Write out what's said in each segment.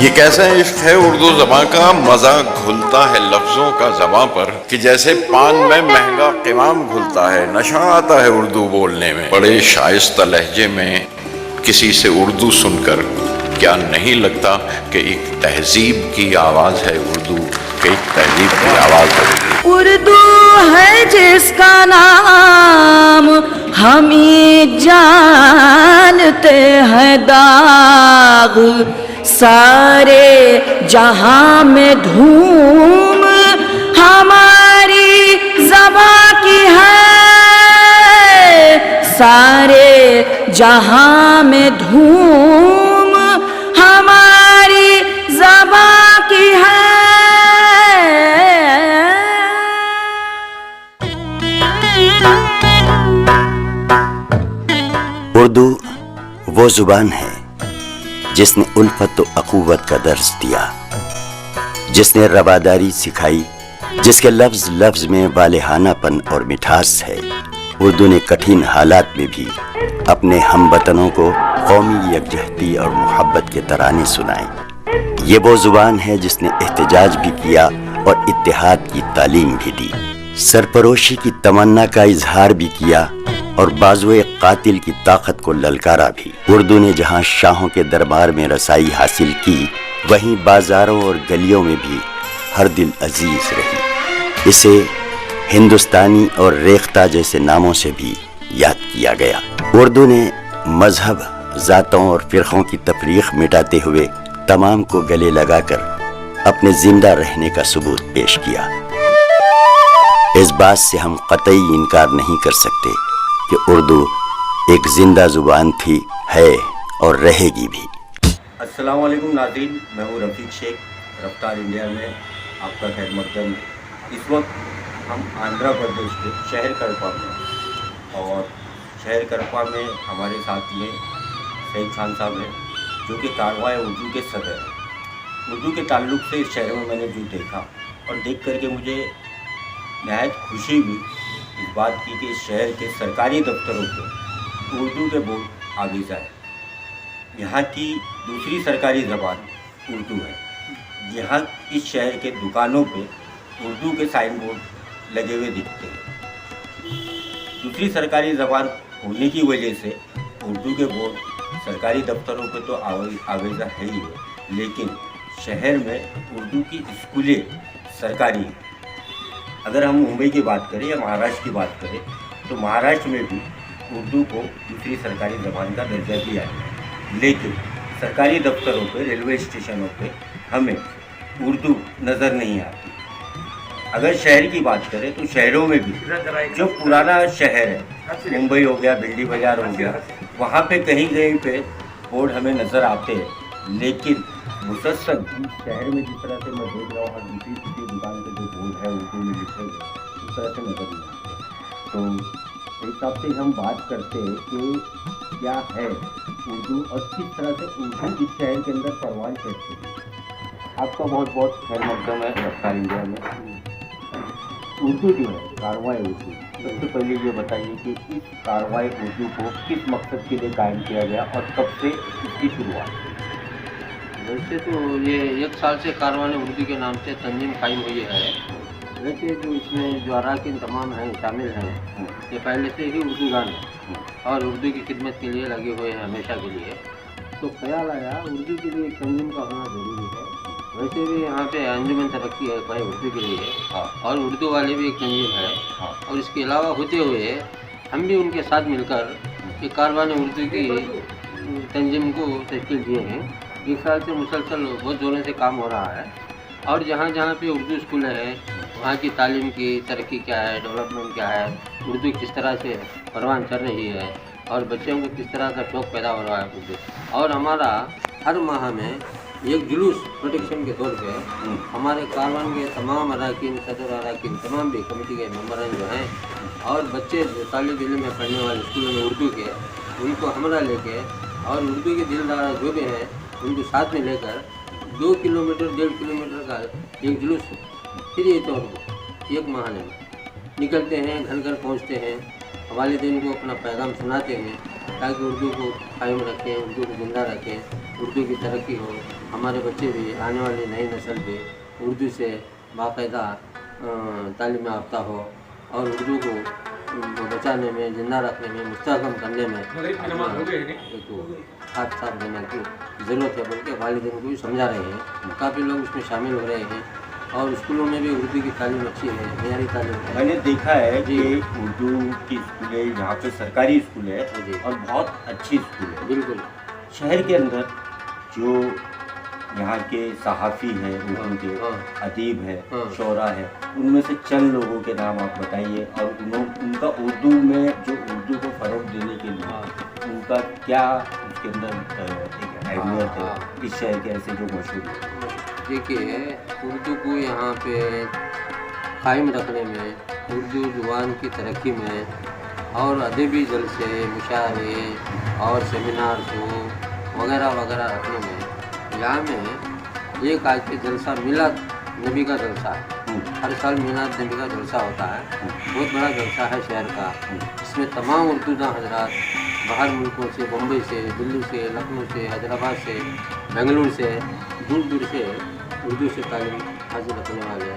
ये कैसा इश्क है उर्दू ज़बां का, मज़ा घुलता है लफ्ज़ों का ज़बां पर कि जैसे पान में महंगा क़िवाम घुलता है। नशा आता है उर्दू बोलने में, बड़े शाइस्ता लहजे में किसी से उर्दू सुनकर क्या नहीं लगता कि एक तहज़ीब की आवाज़ है उर्दू, कि एक तहज़ीब की आवाज़ है उर्दू है जिसका नाम हम ही जानते हैं दाग, सारे जहां में धूम हमारी ज़बां की है, सारे जहां में धूम हमारी ज़बां की है। उर्दू वो जुबान है जिसने उल्फत व अखुवत का दर्स दिया, जिसने रवादारी सिखाई, जिसके लफ्ज लफ्ज में वालेहानापन और मिठास है। उर्दू ने कठिन हालात में भी अपने हमवतनों को कौमी यकजहती और मोहब्बत के तराने सुनाए। ये वो जुबान है जिसने एहतजाज भी किया और इत्तेहाद की तालीम भी दी, सरफरोशी की तमन्ना का इजहार भी किया और बाजुए कातिल की ताकत को ललकारा भी। उर्दू ने जहां शाहों के दरबार में रसाई हासिल की, वहीं बाजारों और गलियों में भी हर दिल अजीज रही। इसे हिंदुस्तानी और रेख्ता जैसे नामों से भी याद किया गया। उर्दू ने मजहब, जातों और फिरकों की तफरीक मिटाते हुए तमाम को गले लगाकर अपने जिंदा रहने का सबूत पेश किया। इस बात से हम कतई इनकार नहीं कर सकते कि उर्दू एक जिंदा जुबान थी, है और रहेगी भी। अस्सलाम वालेकुम नाज़रीन, मैं हूँ रफ़ीक शेख, रफ्तार इंडिया में आपका खैर मकदम। इस वक्त हम आंध्र प्रदेश के शहर करपा में, और शहर करपा में हमारे साथ में सईद खान साहब हैं जो कि कारवां उर्दू के सदर हैं। उर्दू के ताल्लुक़ से इस शहर में मैंने जो देखा और देख करके मुझे नहायत खुशी हुई इस बात की कि इस शहर के सरकारी दफ्तरों पे उर्दू के बोर्ड आगे जाए। यहाँ की दूसरी सरकारी ज़बान उर्दू है। यहाँ इस शहर के दुकानों पे उर्दू के साइन बोर्ड लगे हुए दिखते हैं। दूसरी सरकारी ज़बान होने की वजह से उर्दू के बोर्ड सरकारी दफ्तरों पे तो आवेजा है ही है, लेकिन शहर में उर्दू की स्कूलें सरकारी हैं। अगर हम मुंबई की बात करें या महाराष्ट्र की बात करें तो महाराष्ट्र में भी उर्दू को दूसरी सरकारी ज़बान का दर्जा दिया है, लेकिन सरकारी दफ्तरों पे, रेलवे स्टेशनों पे हमें उर्दू नज़र नहीं आती। अगर शहर की बात करें तो शहरों में भी जो पुराना शहर है, मुंबई हो गया, भिंडी बाज़ार हो गया, वहाँ पे कहीं कहीं पे बोर्ड हमें नज़र आते हैं, लेकिन मुसलसल शहर में जिस तरह से मैं देख रहा हूँ, हर दूसरी दुकान पे जो बोर्ड है उर्दू में लिखे हुए उस तरह से नज़र नहीं आते। तो इस हिसाब से हम बात करते हैं कि क्या है उर्दू और किस तरह से उर्दू इस शहर के अंदर परवान चढ़ती है। आपका बहुत बहुत खैर मकदम है रफ्तार इंडिया में। उर्दू जो है, कारवां उर्दू, सबसे पहले ये बताइए कि इस कारवां उर्दू को किस मकसद के लिए कायम किया गया और कब से इसकी शुरुआत? वैसे तो ये 1 साल से कारवां उर्दू के नाम से तंजीम कायम हुई है। वैसे जो इसमें जो अरकान तमाम हैं शामिल हैं, ये पहले से ही उर्दूगान हैं और उर्दू की खिदमत के लिए लगे हुए हैं हमेशा के लिए। तो ख्याल आया उर्दू के लिए एक तंजीम का होना ज़रूरी है। वैसे भी यहाँ पे अंजुमन तरक्की है भाई उर्दू के लिए, और उर्दू वाले भी एक तंजीम है, और इसके अलावा होते हुए हम भी उनके साथ मिलकर ये कारवां उर्दू की तंजीम को तश्कील दिए हैं। 1 साल से मुसलसल बहुत जोरों से काम हो रहा है, और जहाँ जहाँ पे उर्दू स्कूल है वहाँ की तालीम की तरक्की क्या है, डेवलपमेंट क्या है, उर्दू किस तरह से परवान चढ़ रही है, और बच्चों को किस तरह का शौक़ पैदा हो रहा है उर्दू। और हमारा हर माह में एक जुलूस प्रोटेक्शन के तौर पे हमारे कारवां के तमाम अरकान, सदर अरकान, तमाम भी कमेटी के मेम्बरान जो हैं और बच्चे जो तालिब इल्म में पढ़ने वाले स्कूलों में उर्दू के, उनको हमरा लेके और उर्दू के दिलदार जो भी हैं उनको साथ में लेकर 2 किलोमीटर 1.5 किलोमीटर का एक जुलूस फ्री तौर पर एक माह में निकलते हैं, घर घर पहुँचते हैं, वालिदैन को अपना पैगाम सुनाते हैं ताकि उर्दू को कायम रखें, उर्दू को जिंदा रखें। उर्दू की तरक्की हो, हमारे बच्चे भी आने वाली नई नस्ल भी उर्दू से बाकायदा तालीम याफ्ता हो और उर्दू को बचाने में, जिंदा रखने में, मुस्तहकम करने में एक हाथ साफ देने की ज़रूरत है, बल्कि वालिदैन को भी समझा रहे हैं। काफ़ी लोग इसमें शामिल हो रहे हैं और स्कूलों में भी उर्दू की तालीम अच्छी है, मेरी तालीम है। मैंने देखा है जी। कि उर्दू की स्कूलें यहाँ पे सरकारी स्कूल है जी। और बहुत अच्छी स्कूल है। बिल्कुल। शहर के अंदर जो यहाँ के सहाफ़ी हैं, उर्दू के हाँ। अदीब है, हाँ। शोरा है, उनमें से चंद लोगों के नाम आप बताइए और उनका उर्दू में जो उर्दू को फ़रोग़ देने के लिए उनका क्या उसके अंदर एक अहमियत है इस शहर के ऐसे जो मशहूर है। देखिए, उर्दू को यहाँ पे कायम रखने में, उर्दू ज़ुबान की तरक्की में और अदबी जलसे, मुशायरे और सेमिनार वगैरह वगैरह रखने में, यहाँ में एक आज के जलसा मिलाद नबी का जलसा है। हर साल मिलाद नबी का जलसा होता है, बहुत बड़ा जलसा है शहर का। इसमें तमाम उर्दूदां हजरात बाहर मुल्कों से, बम्बई से, दिल्ली से, लखनऊ से, हैदराबाद से, बेंगलुरु से, दूर दूर से उर्दू से तालीम हासिल रखने वाले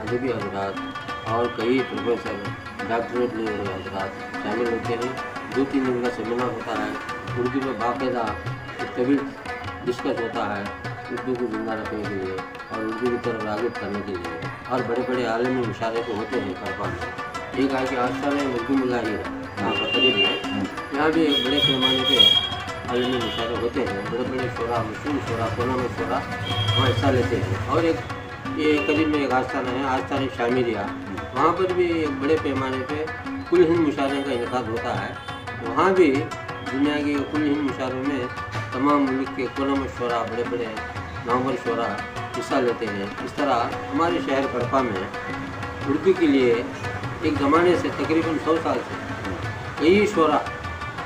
अदबी हजरात और कई प्रोफेसर, डॉक्टरेट लिए हुए हजरात शामिल होते हैं। 2-3 दिन का सेमिनार होता है, उर्दू में बाकायदा एक तवील डिस्कस होता है उर्दू को जिंदा रखने के लिए और उर्दू की तरफ राग़िब करने के लिए, और बड़े बड़े आलमी मुशारे को होते हैं करपा में। एक आगे आस्था में मखदूमुल्लाह है, यहाँ पर करीब है, यहाँ भी एक बड़े पैमाने पे आलमी मुशारे होते हैं। बड़े बड़े शोरा, मुस्लिम शोरा, कोलम शोरा वहाँ हिस्सा लेते हैं। और एक ये करीब में एक आस्थान है, आस्थान शामिरिया, वहाँ पर भी एक बड़े पैमाने पे कुल हिंद मुशारे का इनेकाद होता है। वहाँ भी दुनिया के कुल हिंद मुशारों में तमाम मुल्क के कोलम शोरा, बड़े बड़े नामवर शोरा हिस्सा लेते हैं। इस तरह हमारे शहर कड़पा में उर्दू के लिए एक ज़माने से तकरीबन 100 साल से कई शोरा,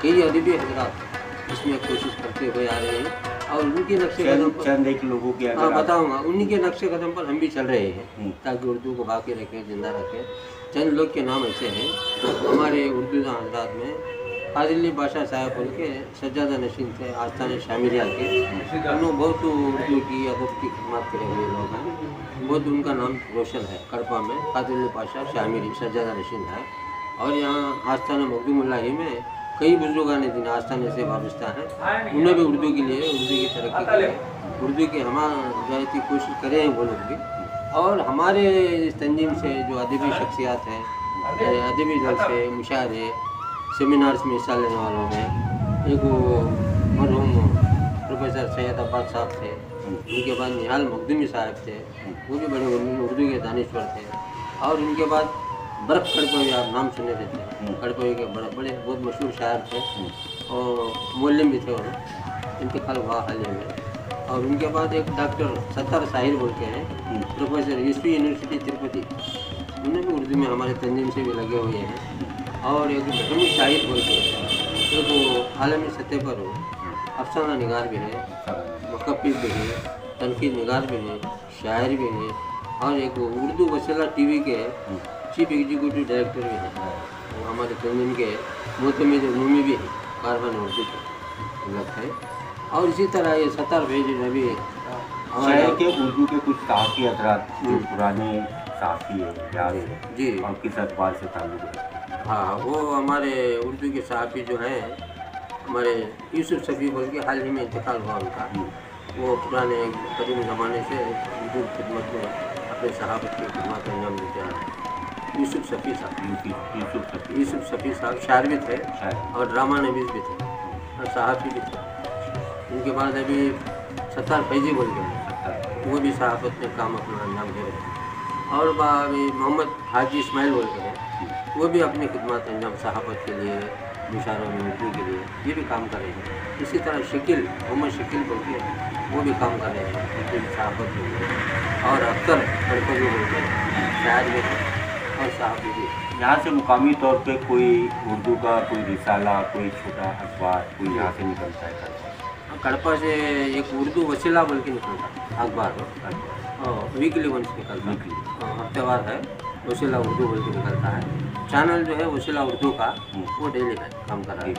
कई अदबी हजरात इसमें कोशिश करते हुए आ रहे हैं और उनके नक्शे कदम पर चंद एक लोगों के हाँ बताऊँगा, उन्हीं के नक्शे कदम पर हम भी चल रहे हैं ताकि उर्दू को बाकी रखें, जिंदा रखें। चंद लोग के नाम ऐसे हैं हमारे उर्दू हजरात में। फाजिली बादशाह साहब बोल के सज्जादा नशीन थे, आस्थान शामिलिया के, उन्होंने बहुत उर्दू की अदब की खिदमत करे हुए लोग हैं। बहुत उनका नाम रोशन है कड़पा में, फाजिली बादशाह शामिली सज्जादा नशीन है। और यहाँ आस्थान मखदूमुल्लाह में कई बुजुर्गान दिन आस्थान से वाबस्ता हैं, उन्हें भी उर्दू के लिए, उर्दू की तरक्की के लिए, उर्दू की हमारी कोशिश करें हैं वो लोग भी। और हमारे इस तंजीम से जो अदबी शख्सियात हैं, अदबी जलसे, मुशायरे, सेमिनार्स में हिस्सा लेने वालों में एक वो मरहूम प्रोफेसर सैयद अब्बास साहब थे, उनके बाद निहाल मखदूमी साहब थे, वो भी बड़े उर्दू के दानिश्वर थे। और उनके बाद बर्फ़ कड़पवी, आप नाम सुने देते हैं, कड़पवी के बड़े बड़े बहुत मशहूर शायर थे और मौलवी भी थे, वो इंतकाल हुआ हाल ही में। और उनके बाद एक डॉक्टर सत्तार साहिर बोल के हैं, प्रोफेसर यूसुफ यूनिवर्सिटी तिरुपति, उन्हें भी उर्दू में हमारे तंजीम से भी लगे हुए हैं। और एक बहमी शाहिद बोल के एक वो आलमी सतह पर हो, अफसाना निगार भी है, मुकब्बिर भी है, तनकीद निगार भी है, शायर भी है, और एक उर्दू वसीला टीवी के चीफ एग्जीक्यूटिव डायरेक्टर भी है। वो हमारे तंजीम के मोतमिद उमूमी भी है, कारबान उर्दू के लग है। और इसी तरह ये सत्तार भेज नबी शहर के उर्दू के कुछ सहाफ़ी हजरात जो पुराने सहाफ़ी है या जी और किस अखबार से ताल्लुक़ रखते हैं। हाँ, वो हमारे उर्दू के सहाफ़ी जो हैं हमारे यूसुफ सफ़ी बोल के हाल ही में इंतकाल हुआ उनका। वो पुराने कदीम ज़माने से उर्दू खिदमत में अपने सहाफ़त की खिदमत अंजाम देते हैं। यूसुफ सफ़ी साहब, यूसुफ सफ़ी साहब शायर भी थे और ड्रामा नवीस भी थे और सहाफ़ी भी थे। उनके बाद अभी सत्तार फैजी बोल के हैं, वो भी सहाफ़त में काम अपना अंजाम दे रहे हैं। और अभी मोहम्मद हाजी इस्माइल बोल के हैं, वो भी अपनी खिदमत अंजाम सहाफ़त के लिए, मुशारों में उर्दू के लिए ये भी काम कर रहे हैं। इसी तरह शकील, मोहम्मद शकील बोल के वो भी काम कर रहे हैं उर्दू की सहाफ़त के लिए। और अख्तर कड़पवी बोल के शायर भी थे और सहाफ़ी भी। यहाँ से मुकामी तौर पे कोई उर्दू का कोई रिसाला, कोई छोटा अखबार कोई यहाँ से निकलता है? कड़पा से एक उर्दू वसीला बोल के निकलता अखबार, वीकली वंस निकलता है, हफ्तेवार है, वसीला उर्दू बोल के निकलता है। चैनल जो है वसीला उर्दू का, वो डेली है काम कर रहा है।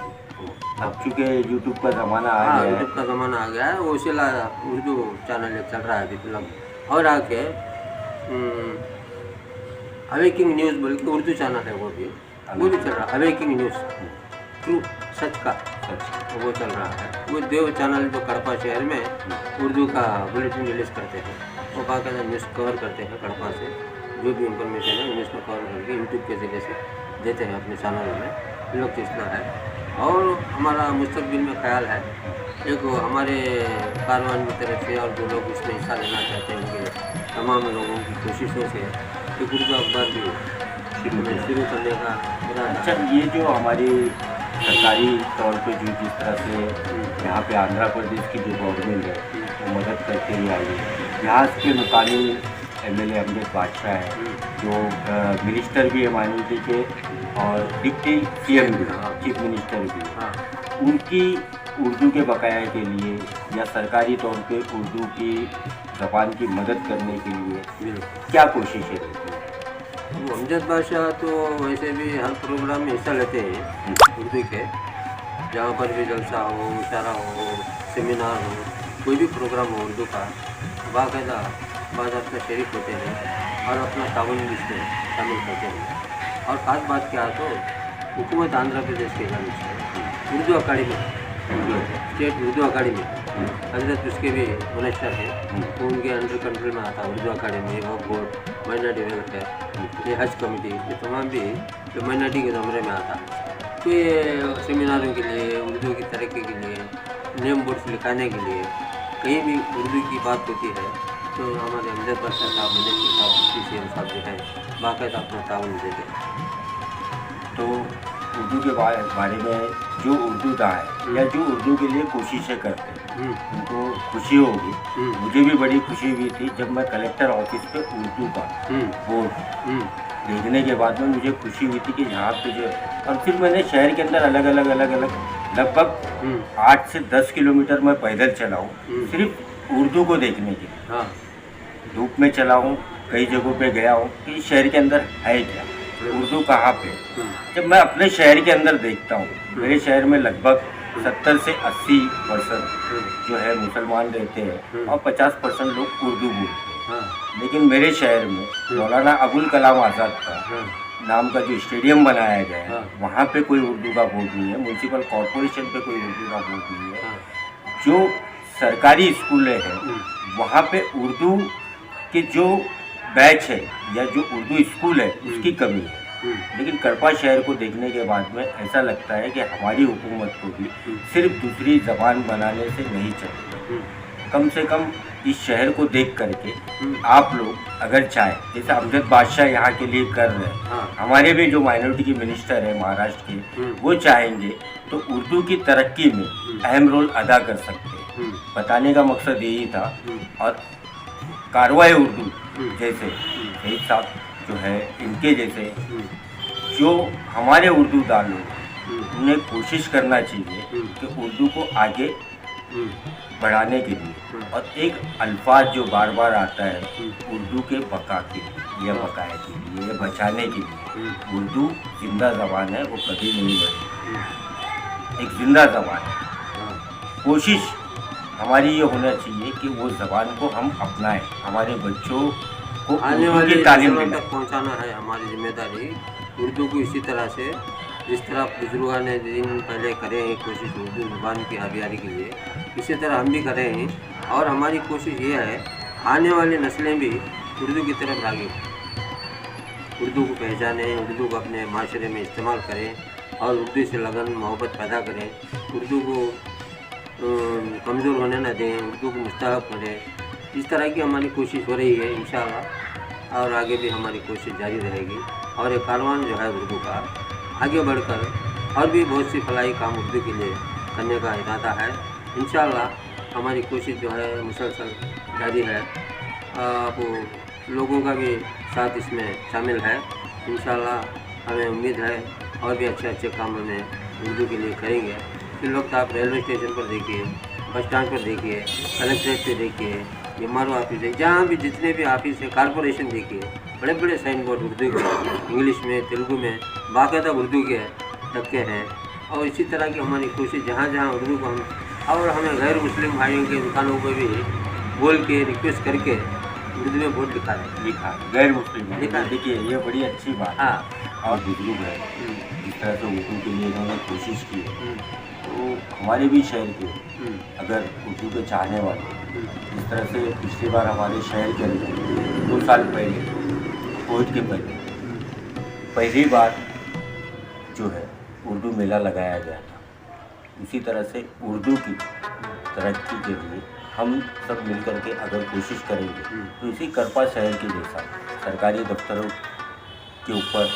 अब चूँकि यूट्यूब का ज़माना आ हाँ, गया है, यूट्यूब का ज़माना आ गया है, वो सिला उर्दू चैनल एक चल रहा है अभी फिलहाल। और आके अवेकिंग न्यूज़ बोल के उर्दू चैनल है, वो भी चल रहा है। अवेकिंग न्यूज़ ट्रू सच का वो चल रहा है। वो देव चैनल जो कड़पा शहर में उर्दू का बुलेटिन रिलीज़ करते हैं, वो बाकायदा न्यूज़ कवर करते हैं। कड़पा से जो भी इंफॉर्मेशन है न्यूज़ में कवर करके यूट्यूब के ज़रिए से देते हैं अपने चैनल में। लोग इतना है। और हमारा मुस्तकबिल में ख्याल है एक हमारे कारवान की तरफ से और जो लोग इसमें हिस्सा लेना चाहते हैं उनके तमाम लोगों की कोशिशों से एक उर्दू अखबार भी शुरू करने का इरादा अच्छा, है। ये जो हमारी सरकारी तौर पे जो जिस तरह से यहाँ पे आंध्र प्रदेश की जो गवर्नमेंट है वो मदद करते हुए आई है, यहाँ के मुकामी एमएलए अमजद बादशाह है जो मिनिस्टर भी है माइनॉरिटी के और डिप्टी सीएम भी है, चीफ मिनिस्टर भी है, हाँ, उनकी उर्दू के बकाया के लिए या सरकारी तौर पे उर्दू की ज़बान की मदद करने के लिए बिल्कुल। क्या कोशिशें रहती हैं? वो अमजद बादशाह तो वैसे भी हर प्रोग्राम में हिस्सा लेते हैं उर्दू के, जहाँ पर भी जलसा हो, इशारा हो, सेमिनार हो, कोई भी प्रोग्राम हो उर्दू का, बाकायदा बाज़ाब्ता शरीक होते हैं और अपना ताउन भी इसमें शामिल करते हैं। और ख़ास बात क्या है तो हुकूमत आंध्र प्रदेश की जानिब से Urdu academy, state Urdu academy, हजरत उसके भी मिनिस्टर हैं, वो उनके अंडर कंट्रोल में आता है उर्दू अकाडमी, वो बोर्ड, माइनॉरिटी वेलफेयर, ये हज कमेटी, ये तमाम भी जो माइनॉरिटी के ज़मरे में आता है। तो ये सेमिनारों के लिए, उर्दू की तरक्की के लिए, नेम बोर्ड्स लिखाने के लिए, कहीं भी उर्दू की बात होती है तो हमारे अमजद बादशाह साहब, मिनिस्टर साहब, CM साहब जो हैं बाकायदा अपना ताउन देते हैं। तो उर्दू के बारे में जो उर्दूदां है या जो उर्दू के लिए कोशिशें करते हैं उनको खुशी होगी। मुझे भी बड़ी खुशी हुई थी जब मैं कलेक्टर ऑफिस पे उर्दू का बोर्ड देखने के बाद में मुझे खुशी हुई थी कि यहाँ पे जो, और फिर मैंने शहर के अंदर अलग अलग लगभग 8 से 10 किलोमीटर मैं पैदल चला हूँ सिर्फ उर्दू को देखने के लिए। हाँ, धूप में चला हूँ, कई जगहों पे गया हूँ कि शहर के अंदर है क्या, उर्दू कहाँ पे। जब मैं अपने शहर के अंदर देखता हूँ, मेरे शहर में लगभग 70 से 80% जो है मुसलमान रहते हैं और 50% लोग उर्दू बोलते हैं। हाँ, लेकिन मेरे शहर में मौलाना अबुल कलाम आज़ाद का नाम का जो स्टेडियम बनाया गया है, वहाँ पे कोई उर्दू का बोर्ड नहीं है, म्यूनसिपल कॉरपोरेशन पे कोई उर्दू का बोर्ड नहीं है। जो सरकारी स्कूलें हैं वहाँ पे उर्दू के जो बैच है या जो उर्दू स्कूल है उसकी कमी है। लेकिन कड़पा शहर को देखने के बाद में ऐसा लगता है कि हमारी हुकूमत को भी सिर्फ दूसरी ज़बान बनाने से नहीं चलेगी। कम से कम इस शहर को देख करके आप लोग अगर चाहें, जैसे अमजद बादशाह यहाँ के लिए कर रहे हैं, हमारे भी जो माइनॉरिटी के मिनिस्टर हैं महाराष्ट्र के, वो चाहेंगे तो उर्दू की तरक्की में अहम रोल अदा कर सकते हैं। बताने का मकसद यही था। और कारवाए उर्दू जैसे शहीद साहब जो है, इनके जैसे जो हमारे उर्दूदार लोग, उन्हें कोशिश करना चाहिए कि उर्दू को आगे बढ़ाने के लिए, और एक अल्फाज जो बार बार आता है उर्दू के बका के लिए या बकाया के लिए या बचाने के लिए, उर्दू जिंदा ज़बान है, वो कभी नहीं बढ़ेगी, एक जिंदा ज़बान है। कोशिश हमारी ये होना चाहिए कि वो ज़बान को हम अपनाएं, हमारे बच्चों को आने उर्दू वाले की तालीम नस्लों दिलाएं। तक पहुंचाना है हमारी जिम्मेदारी। उर्दू को इसी तरह से जिस तरह बुजुर्गों ने दिन पहले करे हैं कोशिश उर्दू ज़ुबान की आबियारी के लिए, इसी तरह हम भी करें हैं। और हमारी कोशिश ये है आने वाली नस्लें भी उर्दू की तरफ भागें, उर्दू को पहचानें, उर्दू को अपने माशरे में इस्तेमाल करें और उर्दू से लगन मोहब्बत पैदा करें, उर्दू को कमज़ोर होने न दें, उर्दू को मुस्तहब करें। इस तरह की हमारी कोशिश हो रही है इंशाअल्लाह, और आगे भी हमारी कोशिश जारी रहेगी। और ये कारवान जो है उर्दू का आगे बढ़कर और भी बहुत सी फलाई काम उर्दू के लिए करने का इरादा है। इंशाअल्लाह हमारी कोशिश जो है मुसलसल जारी है। आप लोगों का भी साथ इसमें शामिल है। इंशाअल्लाह हमें उम्मीद है और भी अच्छे अच्छे काम हमें उर्दू के लिए करेंगे। फिर लोग आप रेलवे स्टेशन पर देखिए, बस स्टैंड पर देखिए, कलेक्ट्रेट पे देखिए, MRO ऑफिस है, जहाँ भी जितने भी ऑफिस है, कॉरपोरेशन देखिए, बड़े बड़े साइन बोर्ड उर्दू के, इंग्लिश में, तेलुगु में, बाकायदा उर्दू के रखे हैं। और इसी तरह की हमारी कोशिश जहाँ जहाँ उर्दू को हम, और हमें गैर मुस्लिम भाइयों के दुकानों पर भी बोल के रिक्वेस्ट करके उर्दू में बोर्ड लिखा है। लिखा गैर मुस्लिम लिखा। देखिए ये बड़ी अच्छी बात है। हाँ। और बुजुर्ग है जिस तरह से उर्दू के लिए इन्होंने कोशिश की है, तो हमारे भी शहर के अगर उर्दू के चाहने वाले जिस तरह से पिछली बार हमारे शहर के अंदर 2 साल पहले कोविड के पहली बार जो है उर्दू मेला लगाया गया था, उसी तरह से उर्दू की तरक्की के लिए हम सब मिलकर के अगर कोशिश करेंगे तो इसी करपा शहर के जैसा सरकारी दफ्तरों के ऊपर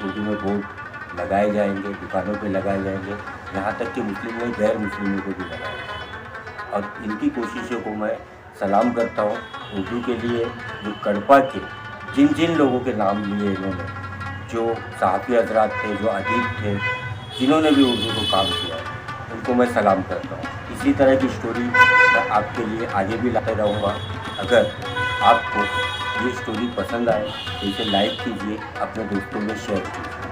उर्दू में बोर्ड लगाए जाएंगे, दुकानों पे लगाए जाएंगे, यहाँ तक कि मुस्लिम नहीं गैर मुस्लिमों को भी लगाया जाएगा। और इनकी कोशिशों को मैं सलाम करता हूँ। उर्दू के लिए जो करपा के जिन जिन लोगों के नाम लिए इन्होंने, जो सहाफ़ी हजरात थे, जो अदीब थे, जिन्होंने भी उर्दू को काम किया, उनको मैं सलाम करता हूँ। इसी तरह की स्टोरी मैं आपके लिए आगे भी लाते रहूँगा। अगर आपको ये स्टोरी पसंद आए तो इसे लाइक कीजिए, अपने दोस्तों में शेयर कीजिए।